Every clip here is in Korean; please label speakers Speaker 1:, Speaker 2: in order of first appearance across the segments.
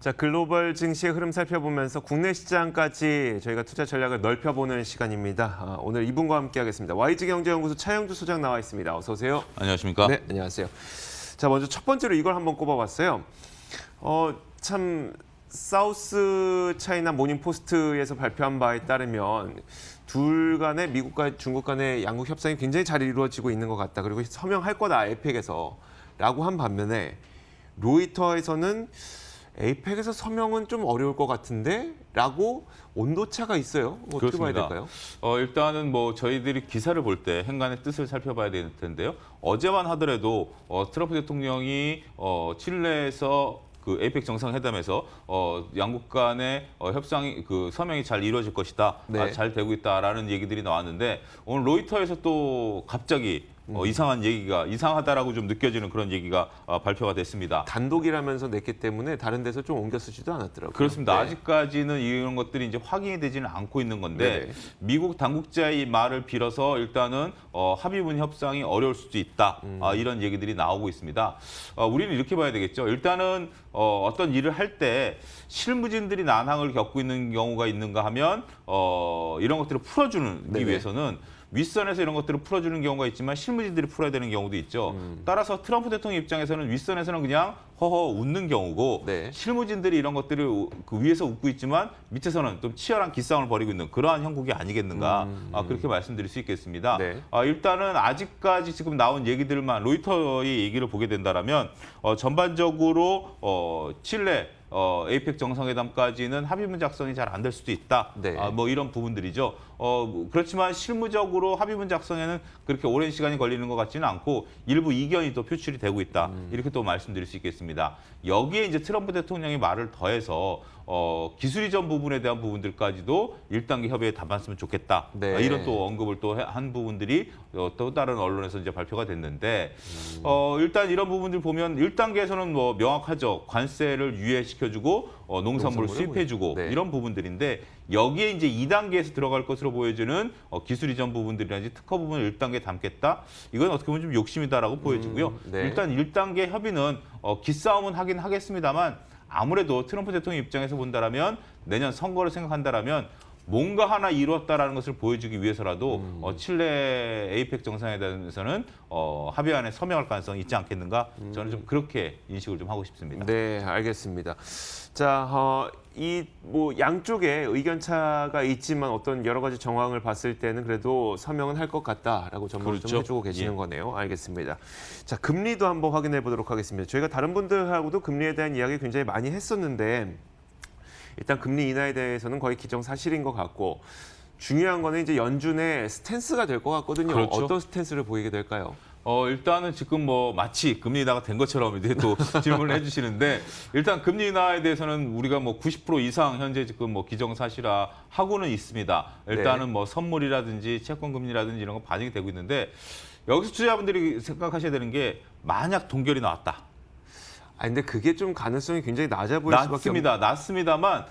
Speaker 1: 자, 글로벌 증시의 흐름 살펴보면서 국내 시장까지 저희가 투자 전략을 넓혀보는 시간입니다. 오늘 이분과 함께하겠습니다. YG경제연구소 차영주 소장 나와 있습니다. 어서 오세요.
Speaker 2: 안녕하십니까?
Speaker 1: 네, 안녕하세요. 자, 먼저 첫 번째로 이걸 한번 꼽아봤어요. 참 사우스 차이나 모닝포스트에서 발표한 바에 따르면 둘 간의 미국과 중국 간의 양국 협상이 굉장히 잘 이루어지고 있는 것 같다. 그리고 서명할 거다, 에이펙에서. 라고 한 반면에 로이터에서는 에이펙에서 서명은 좀 어려울 것 같은데? 라고 온도차가 있어요. 어떻게
Speaker 2: 그렇습니다.
Speaker 1: 봐야 될까요?
Speaker 2: 일단은 뭐 저희들이 기사를 볼 때 행간의 뜻을 살펴봐야 될 텐데요. 어제만 하더라도 트럼프 대통령이 칠레에서 그 에이펙 정상회담에서 양국 간의 협상이 서명이 잘 이루어질 것이다,
Speaker 1: 네.
Speaker 2: 잘 되고 있다라는 얘기들이 나왔는데 오늘 로이터에서 또 갑자기 이상한 얘기가 이상하다라고 좀 느껴지는 그런 얘기가 발표가 됐습니다.
Speaker 1: 단독이라면서 냈기 때문에 다른 데서 좀 옮겨 쓰지도 않았더라고요.
Speaker 2: 그렇습니다.
Speaker 1: 네.
Speaker 2: 아직까지는 이런 것들이 이제 확인이 되지는 않고 있는 건데
Speaker 1: 네네.
Speaker 2: 미국 당국자의 말을 빌어서 일단은 합의문 협상이 어려울 수도 있다. 이런 얘기들이 나오고 있습니다. 우리는 이렇게 봐야 되겠죠. 일단은 어떤 일을 할 때 실무진들이 난항을 겪고 있는 경우가 있는가 하면 이런 것들을 풀어주는
Speaker 1: 네네.
Speaker 2: 위해서는 윗선에서 이런 것들을 풀어주는 경우가 있지만 실무진들이 풀어야 되는 경우도 있죠. 따라서 트럼프 대통령 입장에서는 윗선에서는 그냥 허허 웃는 경우고
Speaker 1: 네.
Speaker 2: 실무진들이 이런 것들을 그 위에서 웃고 있지만 밑에서는 좀 치열한 기싸움을 벌이고 있는 그러한 형국이 아니겠는가 그렇게 말씀드릴 수 있겠습니다.
Speaker 1: 네.
Speaker 2: 일단은 아직까지 지금 나온 얘기들만 로이터의 얘기를 보게 된다라면 전반적으로 칠레 에이펙 정상회담까지는 합의문 작성이 잘 안 될 수도 있다.
Speaker 1: 네.
Speaker 2: 뭐 이런 부분들이죠. 그렇지만 실무적으로 합의문 작성에는 그렇게 오랜 시간이 걸리는 것 같지는 않고 일부 이견이 또 표출이 되고 있다. 이렇게 또 말씀드릴 수 있겠습니다. 여기에 이제 트럼프 대통령이 말을 더해서 기술 이전 부분에 대한 부분들까지도 1단계 협의에 담았으면 좋겠다.
Speaker 1: 네.
Speaker 2: 이런 또 언급을 또 한 부분들이 또 다른 언론에서 이제 발표가 됐는데 일단 이런 부분들 보면 1단계에서는 뭐 명확하죠. 관세를 유예시켜주고 농산물을 수입해주고
Speaker 1: 네.
Speaker 2: 이런 부분들인데 여기에 이제 2단계에서 들어갈 것으로 보여지는 기술 이전 부분들이라든지 특허 부분을 1단계에 담겠다. 이건 어떻게 보면 좀 욕심이다라고 보여지고요.
Speaker 1: 네.
Speaker 2: 일단 1단계 협의는 기싸움은 하긴 하겠습니다만 아무래도 트럼프 대통령 입장에서 본다라면 내년 선거를 생각한다라면 뭔가 하나 이루었다라는 것을 보여주기 위해서라도 칠레 에이펙 정상회담에서는 합의안에 서명할 가능성이 있지 않겠는가? 저는 좀 그렇게 인식을 좀 하고 싶습니다.
Speaker 1: 네, 알겠습니다. 자, 이 뭐 양쪽에 의견 차가 있지만 어떤 여러 가지 정황을 봤을 때는 그래도 서명은 할 것 같다라고 전망을 좀
Speaker 2: 그렇죠.
Speaker 1: 해주고 계시는
Speaker 2: 예.
Speaker 1: 거네요. 알겠습니다. 자, 금리도 한번 확인해 보도록 하겠습니다. 저희가 다른 분들하고도 금리에 대한 이야기 굉장히 많이 했었는데 일단 금리 인하에 대해서는 거의 기정사실인 것 같고 중요한 거는 이제 연준의 스탠스가 될 것 같거든요.
Speaker 2: 그렇죠.
Speaker 1: 어떤 스탠스를 보이게 될까요?
Speaker 2: 일단은 지금 뭐 마치 금리 인하가 된 것처럼 이제 또 질문을 해주시는데 일단 금리 인하에 대해서는 우리가 뭐 90% 이상 현재 지금 뭐 기정사실화 하고는 있습니다. 일단은
Speaker 1: 네.
Speaker 2: 뭐 선물이라든지 채권 금리라든지 이런 거 반영이 되고 있는데 여기서 투자자분들이 생각하셔야 되는 게 만약 동결이 나왔다.
Speaker 1: 근데 그게 좀 가능성이 굉장히 낮아 보일 수밖에 없는.
Speaker 2: 낮습니다만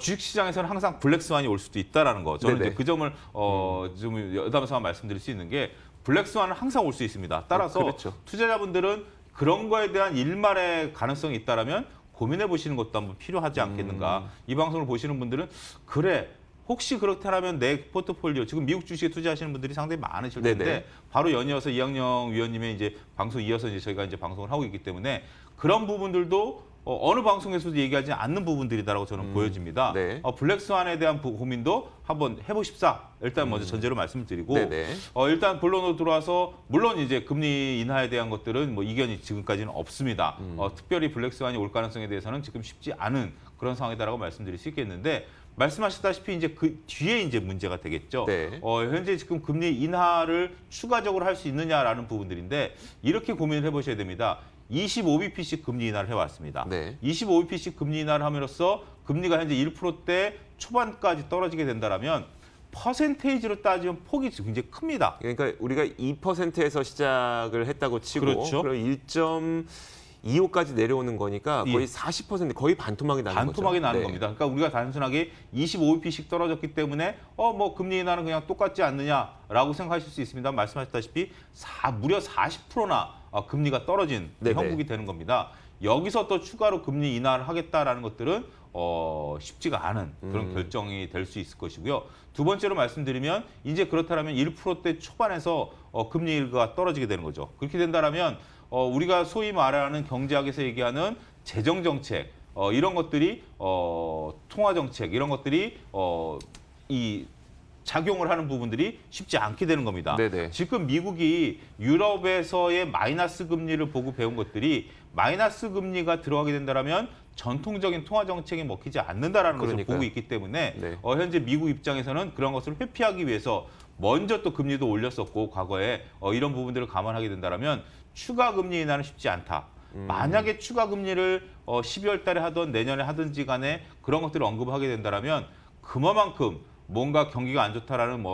Speaker 2: 주식시장에서는 항상 블랙스완이 올 수도 있다라는 거. 저는
Speaker 1: 네네.
Speaker 2: 이제 그 점을 좀 여담에서 말씀드릴 수 있는 게 블랙스완은 항상 올 수 있습니다. 따라서
Speaker 1: 그렇죠.
Speaker 2: 투자자분들은 그런 거에 대한 일말의 가능성이 있다라면 고민해 보시는 것도 한번 필요하지 않겠는가. 이 방송을 보시는 분들은 그래. 혹시 그렇다면 내 포트폴리오 지금 미국 주식에 투자하시는 분들이 상당히 많으실 텐데
Speaker 1: 네네.
Speaker 2: 바로 연이어서 이학영 위원님의 이제 방송 이어서 이제 저희가 이제 방송을 하고 있기 때문에 그런 부분들도 어느 방송에서도 얘기하지 않는 부분들이다라고 저는 보여집니다.
Speaker 1: 네.
Speaker 2: 블랙스완에 대한 고민도 한번 해보십사. 일단 먼저 전제로 말씀을 드리고
Speaker 1: 네네.
Speaker 2: 일단 본론으로 들어와서 물론 이제 금리 인하에 대한 것들은 뭐 이견이 지금까지는 없습니다. 특별히 블랙스완이 올 가능성에 대해서는 지금 쉽지 않은 그런 상황이다라고 말씀드릴 수 있겠는데 말씀하셨다시피 이제 그 뒤에 이제 문제가 되겠죠.
Speaker 1: 네.
Speaker 2: 현재 지금 금리 인하를 추가적으로 할 수 있느냐라는 부분들인데 이렇게 고민을 해보셔야 됩니다. 25bp씩 금리 인하를 해왔습니다.
Speaker 1: 네.
Speaker 2: 25bp씩 금리 인하를 함으로써 금리가 현재 1%대 초반까지 떨어지게 된다면 퍼센테이지로 따지면 폭이 굉장히 큽니다.
Speaker 1: 그러니까 우리가 2%에서 시작을 했다고 치고
Speaker 2: 그렇죠.
Speaker 1: 그럼 1.25까지 내려오는 거니까 거의
Speaker 2: 예.
Speaker 1: 40% 거의 반토막이 나는 거죠.
Speaker 2: 반토막이 나는
Speaker 1: 네.
Speaker 2: 겁니다. 그러니까 우리가 단순하게 25bp씩 떨어졌기 때문에 뭐 금리 인하는 그냥 똑같지 않느냐라고 생각하실 수 있습니다. 말씀하셨다시피 무려 40%나 금리가 떨어진
Speaker 1: 네네.
Speaker 2: 형국이 되는 겁니다. 여기서 또 추가로 금리 인하를 하겠다라는 것들은 쉽지가 않은 그런 결정이 될 수 있을 것이고요. 두 번째로 말씀드리면 이제 그렇다면 1%대 초반에서 금리가 떨어지게 되는 거죠. 그렇게 된다면 우리가 소위 말하는 경제학에서 얘기하는 재정 정책 이런 것들이 통화 정책 이런 것들이 이 작용을 하는 부분들이 쉽지 않게 되는 겁니다.
Speaker 1: 네네.
Speaker 2: 지금 미국이 유럽에서의 마이너스 금리를 보고 배운 것들이 마이너스 금리가 들어가게 된다면 전통적인 통화 정책이 먹히지 않는다라는 것을
Speaker 1: 그러니까요.
Speaker 2: 보고 있기 때문에
Speaker 1: 네.
Speaker 2: 현재 미국 입장에서는 그런 것을 회피하기 위해서 먼저 또 금리도 올렸었고 과거에 이런 부분들을 감안하게 된다면 추가 금리 인하는 쉽지 않다. 만약에 추가 금리를 12월 달에 하던 내년에 하든지 간에 그런 것들을 언급하게 된다면 그만큼 뭔가 경기가 안 좋다라는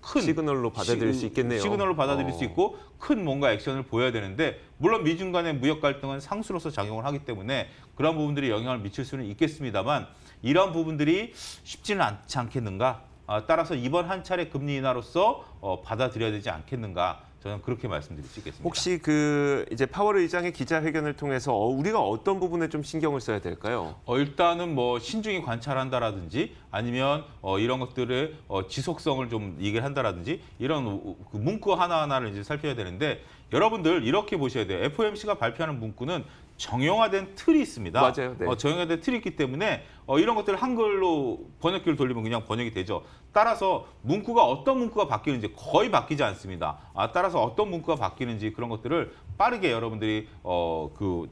Speaker 2: 큰
Speaker 1: 시그널로 받아들일 수 있겠네요.
Speaker 2: 시그널로 받아들일 수 있고 큰 뭔가 액션을 보여야 되는데 물론 미중 간의 무역 갈등은 상수로서 작용을 하기 때문에 그런 부분들이 영향을 미칠 수는 있겠습니다만 이러한 부분들이 쉽지는 않지 않겠는가? 따라서 이번 한 차례 금리 인하로서 받아들여야 되지 않겠는가? 저는 그렇게 말씀드릴 수 있겠습니다.
Speaker 1: 혹시 이제 파월 의장의 기자회견을 통해서 우리가 어떤 부분에 좀 신경을 써야 될까요?
Speaker 2: 일단은 신중히 관찰한다라든지 아니면 이런 것들의 지속성을 좀 얘기를 한다라든지 이런 그 문구 하나하나를 이제 살펴야 되는데 여러분들 이렇게 보셔야 돼요. FOMC가 발표하는 문구는 정형화된 틀이 있습니다.
Speaker 1: 맞아요. 네.
Speaker 2: 정형화된 틀이 있기 때문에 이런 것들을 한글로 번역기를 돌리면 그냥 번역이 되죠. 따라서 문구가 어떤 문구가 바뀌는지 거의 바뀌지 않습니다. 따라서 어떤 문구가 바뀌는지 그런 것들을 빠르게 여러분들이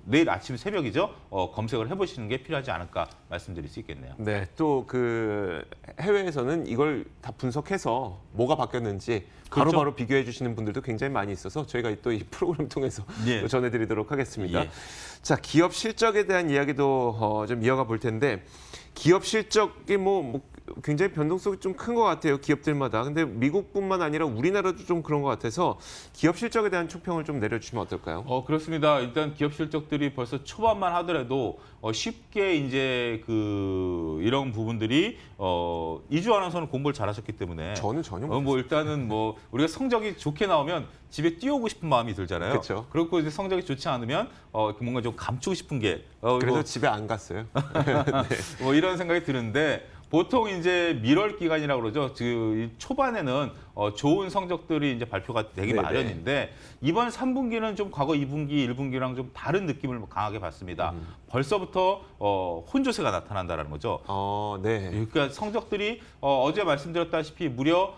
Speaker 2: 내일 아침 새벽이죠. 검색을 해보시는 게 필요하지 않을까 말씀드릴 수 있겠네요.
Speaker 1: 네, 또 해외에서는 이걸 다 분석해서 뭐가 바뀌었는지 바로바로 비교해 주시는 분들도 굉장히 많이 있어서 저희가 또 이 프로그램 통해서
Speaker 2: 예.
Speaker 1: 또 전해드리도록 하겠습니다.
Speaker 2: 예.
Speaker 1: 자, 기업 실적에 대한 이야기도 좀 이어가 볼 텐데 기업 실적이 굉장히 변동성이 좀 큰 것 같아요. 기업들마다. 근데 미국뿐만 아니라 우리나라도 좀 그런 것 같아서 기업 실적에 대한 총평을 좀 내려주시면 어떨까요?
Speaker 2: 그렇습니다. 일단 기업 실적들이 벌써 초반만 하더라도 쉽게 이제 이런 부분들이 이주 아나운서는 공부를 잘하셨기 때문에
Speaker 1: 저는 전혀
Speaker 2: 일단은 우리가 성적이 좋게 나오면 집에 뛰어오고 싶은 마음이 들잖아요.
Speaker 1: 그렇죠.
Speaker 2: 그렇고 이제 성적이 좋지 않으면 뭔가 좀 감추고 싶은 게
Speaker 1: 그래서 집에 안 갔어요.
Speaker 2: 이런 생각이 드는데 보통 이제 밀월 기간이라고 그러죠. 초반에는 좋은 성적들이 이제 발표가 되기
Speaker 1: 네네.
Speaker 2: 마련인데 이번 3분기는 좀 과거 2분기, 1분기랑 좀 다른 느낌을 강하게 받습니다. 벌써부터 혼조세가 나타난다는 거죠.
Speaker 1: 네.
Speaker 2: 그러니까 성적들이 어제 말씀드렸다시피 무려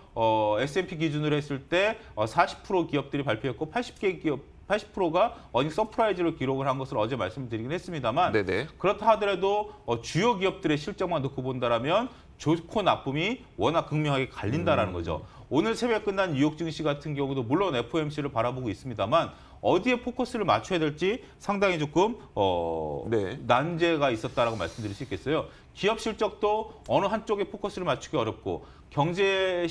Speaker 2: S&P 기준으로 했을 때 40% 기업들이 발표했고 80개 기업 80%가 어닝 서프라이즈로 기록을 한 것을 어제 말씀드리긴 했습니다만
Speaker 1: 네네.
Speaker 2: 그렇다 하더라도 주요 기업들의 실적만 놓고 본다라면 좋고 나쁨이 워낙 극명하게 갈린다라는 거죠. 오늘 새벽 끝난 뉴욕 증시 같은 경우도 물론 FOMC를 바라보고 있습니다만 어디에 포커스를 맞춰야 될지 상당히 조금
Speaker 1: 네.
Speaker 2: 난제가 있었다라고 말씀드릴 수 있겠어요. 기업 실적도 어느 한쪽에 포커스를 맞추기 어렵고 경제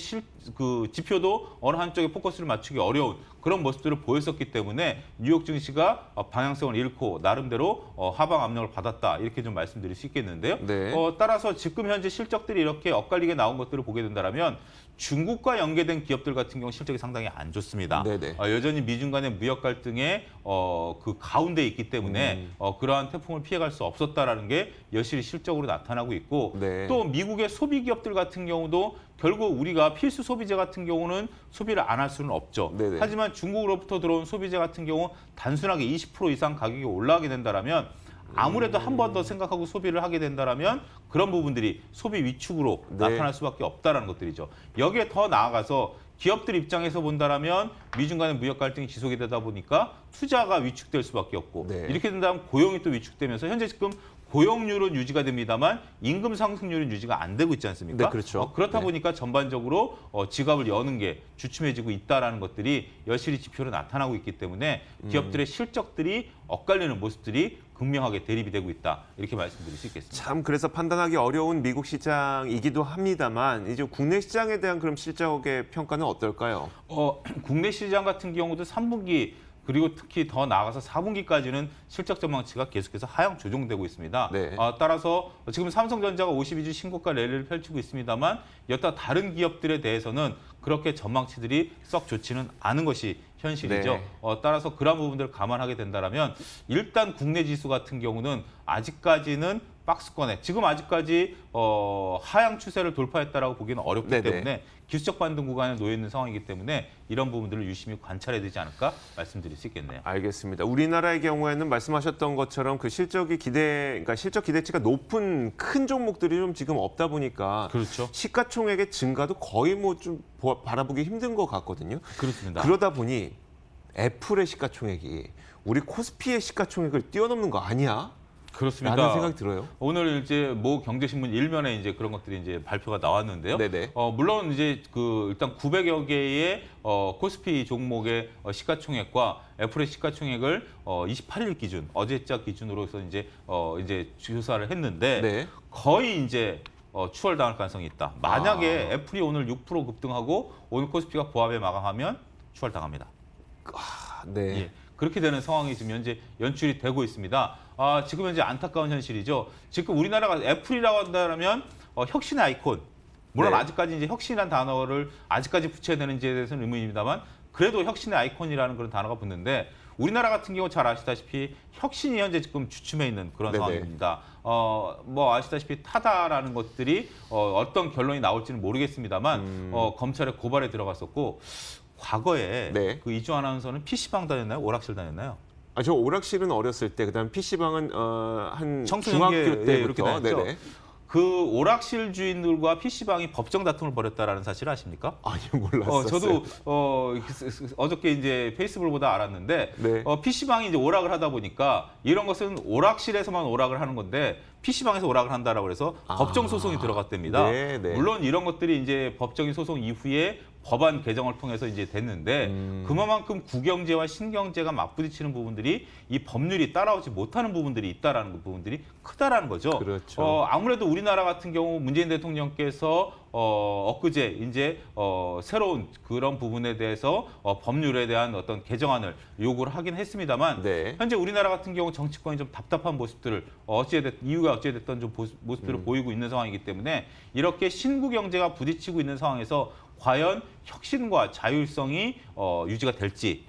Speaker 2: 지표도 어느 한쪽에 포커스를 맞추기 어려운 그런 모습들을 보였었기 때문에 뉴욕 증시가 방향성을 잃고 나름대로 하방 압력을 받았다 이렇게 좀 말씀드릴 수 있겠는데요.
Speaker 1: 네.
Speaker 2: 따라서 지금 현재 실적들이 이렇게 엇갈리게 나온 것들을 보게 된다면 중국과 연계된 기업들 같은 경우 실적이 상당히 안 좋습니다.
Speaker 1: 네네.
Speaker 2: 여전히 미중 간의 무역 갈등의 그 가운데 있기 때문에 그러한 태풍을 피해갈 수 없었다라는 게 여실히 실적으로 나타나고 있고
Speaker 1: 네.
Speaker 2: 또 미국의 소비 기업들 같은 경우도 결국 우리가 필수 소비재 같은 경우는 소비를 안 할 수는 없죠.
Speaker 1: 네네.
Speaker 2: 하지만 중국으로부터 들어온 소비재 같은 경우 단순하게 20% 이상 가격이 올라가게 된다라면 아무래도 한 번 더 생각하고 소비를 하게 된다라면 그런 부분들이 소비 위축으로
Speaker 1: 네.
Speaker 2: 나타날 수밖에 없다라는 것들이죠. 여기에 더 나아가서 기업들 입장에서 본다라면 미중 간의 무역 갈등이 지속이 되다 보니까 투자가 위축될 수밖에 없고
Speaker 1: 네.
Speaker 2: 이렇게 된다면 고용이 또 위축되면서 현재 지금 고용률은 유지가 됩니다만 임금 상승률은 유지가 안 되고 있지 않습니까?
Speaker 1: 네, 그렇죠.
Speaker 2: 그렇다
Speaker 1: 네.
Speaker 2: 보니까 전반적으로 지갑을 여는 게 주춤해지고 있다라는 것들이 여실히 지표로 나타나고 있기 때문에 기업들의 실적들이 엇갈리는 모습들이 극명하게 대립이 되고 있다. 이렇게 말씀드릴 수 있겠습니다.
Speaker 1: 참 그래서 판단하기 어려운 미국 시장이기도 합니다만 이제 국내 시장에 대한 그럼 실적의 평가는 어떨까요?
Speaker 2: 국내 시장 같은 경우도 3분기 그리고 특히 더 나아가서 4분기까지는 실적 전망치가 계속해서 하향 조정되고 있습니다.
Speaker 1: 네.
Speaker 2: 따라서 지금 삼성전자가 52주 신고가 랠리를 펼치고 있습니다만 여타 다른 기업들에 대해서는 그렇게 전망치들이 썩 좋지는 않은 것이 현실이죠.
Speaker 1: 네.
Speaker 2: 따라서 그런 부분들을 감안하게 된다면 일단 국내 지수 같은 경우는 아직까지는 박스권에 지금 아직까지 하향 추세를 돌파했다라고 보기는 어렵기
Speaker 1: 네네.
Speaker 2: 때문에 기술적 반등 구간에 놓여 있는 상황이기 때문에 이런 부분들을 유심히 관찰해야 되지 않을까 말씀드릴 수 있겠네요.
Speaker 1: 알겠습니다. 우리나라의 경우에는 말씀하셨던 것처럼 그 그러니까 실적 기대치가 높은 큰 종목들이 좀 지금 없다 보니까
Speaker 2: 그렇죠.
Speaker 1: 시가총액의 증가도 거의 뭐 좀 바라보기 힘든 것 같거든요.
Speaker 2: 그렇습니다.
Speaker 1: 그러다 보니 애플의 시가총액이 우리 코스피의 시가총액을 뛰어넘는 거 아니야?
Speaker 2: 그렇습니다.
Speaker 1: 라는 생각이 들어요.
Speaker 2: 오늘 이제 모 경제신문 일면에 이제 그런 것들이 이제 발표가 나왔는데요.
Speaker 1: 네네.
Speaker 2: 물론 이제 그 일단 900여 개의 코스피 종목의 시가총액과 애플의 시가총액을 28일 기준 어제자 기준으로서 이제 조사를 했는데
Speaker 1: 네.
Speaker 2: 거의 이제 추월당할 가능성이 있다. 만약에 애플이 오늘 6% 급등하고 오늘 코스피가 보합에 마감하면 추월당합니다.
Speaker 1: 네.
Speaker 2: 예, 그렇게 되는 상황이 지금 현재 연출이 되고 있습니다. 지금 현재 안타까운 현실이죠. 지금 우리나라가 애플이라고 한다면 혁신의 아이콘. 물론
Speaker 1: 네.
Speaker 2: 아직까지 이제 혁신이라는 단어를 아직까지 붙여야 되는지에 대해서는 의문입니다만 그래도 혁신의 아이콘이라는 그런 단어가 붙는데 우리나라 같은 경우 잘 아시다시피 혁신이 현재 지금 주춤해 있는 그런
Speaker 1: 네네.
Speaker 2: 상황입니다. 뭐 아시다시피 타다라는 것들이 어떤 결론이 나올지는 모르겠습니다만 검찰의 고발에 들어갔었고 과거에
Speaker 1: 네.
Speaker 2: 그 이주 아나운서는 PC방 다녔나요? 오락실 다녔나요?
Speaker 1: 저 오락실은 어렸을 때, 그다음 PC방은 한
Speaker 2: 청소년기에,
Speaker 1: 중학교
Speaker 2: 예, 이렇게
Speaker 1: 때부터.
Speaker 2: 다녔죠.
Speaker 1: 네네.
Speaker 2: 그 오락실 주인들과 PC방이 법정 다툼을 벌였다라는 사실 아십니까?
Speaker 1: 아니 몰랐었어요.
Speaker 2: 저도 어저께 이제 페이스북을 보다 알았는데
Speaker 1: 네.
Speaker 2: PC방이 이제 오락을 하다 보니까 이런 것은 오락실에서만 오락을 하는 건데 PC방에서 오락을 한다라고 해서 법정 소송이 들어갔답니다.
Speaker 1: 네, 네.
Speaker 2: 물론 이런 것들이 이제 법적인 소송 이후에 법안 개정을 통해서 이제 됐는데 그만큼 구경제와 신경제가 맞부딪히는 부분들이 이 법률이 따라오지 못하는 부분들이 있다라는 부분들이 크다라는 거죠.
Speaker 1: 그렇죠.
Speaker 2: 아무래도 우리나라 같은 경우 문재인 대통령께서 엊그제 이제 새로운 그런 부분에 대해서 법률에 대한 어떤 개정안을 요구를 하긴 했습니다만
Speaker 1: 네.
Speaker 2: 현재 우리나라 같은 경우 정치권이 좀 답답한 모습들을 이유가 어찌됐든 좀 모습들을 보이고 있는 상황이기 때문에 이렇게 신구 경제가 부딪히고 있는 상황에서 과연 혁신과 자율성이 유지가 될지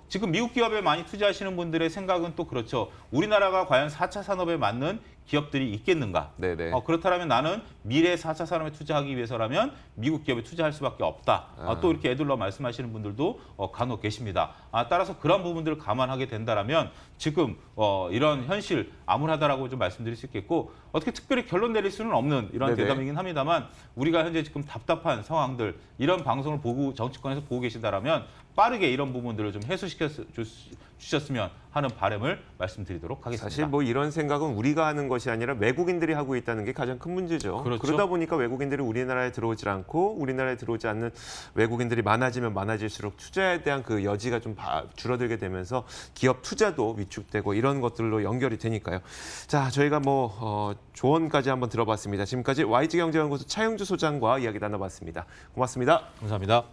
Speaker 2: 지금 미국 기업에 많이 투자하시는 분들의 생각은 또 그렇죠. 우리나라가 과연 4차 산업에 맞는 기업들이 있겠는가?
Speaker 1: 네네.
Speaker 2: 그렇다면 나는 미래 4차 산업에 투자하기 위해서라면 미국 기업에 투자할 수밖에 없다. 또 이렇게 애둘러 말씀하시는 분들도 간혹 계십니다. 따라서 그런 부분들을 감안하게 된다라면 지금 이런 현실 암울하다라고 좀 말씀드릴 수 있겠고 어떻게 특별히 결론 내릴 수는 없는 이런
Speaker 1: 네네.
Speaker 2: 대담이긴 합니다만 우리가 현재 지금 답답한 상황들 이런 방송을 보고 정치권에서 보고 계신다라면 빠르게 이런 부분들을 좀 해소시켜 주셨으면 하는 바람을 말씀드리도록 하겠습니다.
Speaker 1: 사실 뭐 이런 생각은 우리가 하는 것이 아니라 외국인들이 하고 있다는 게 가장 큰 문제죠.
Speaker 2: 그렇죠.
Speaker 1: 그러다 보니까 외국인들이 우리나라에 들어오질 않고 우리나라에 들어오지 않는 외국인들이 많아지면 많아질수록 투자에 대한 그 여지가 좀 줄어들게 되면서 기업 투자도 위축되고 이런 것들로 연결이 되니까요. 자, 저희가 뭐 조언까지 한번 들어봤습니다. 지금까지 YG경제연구소 차영주 소장과 이야기 나눠봤습니다. 고맙습니다.
Speaker 2: 감사합니다.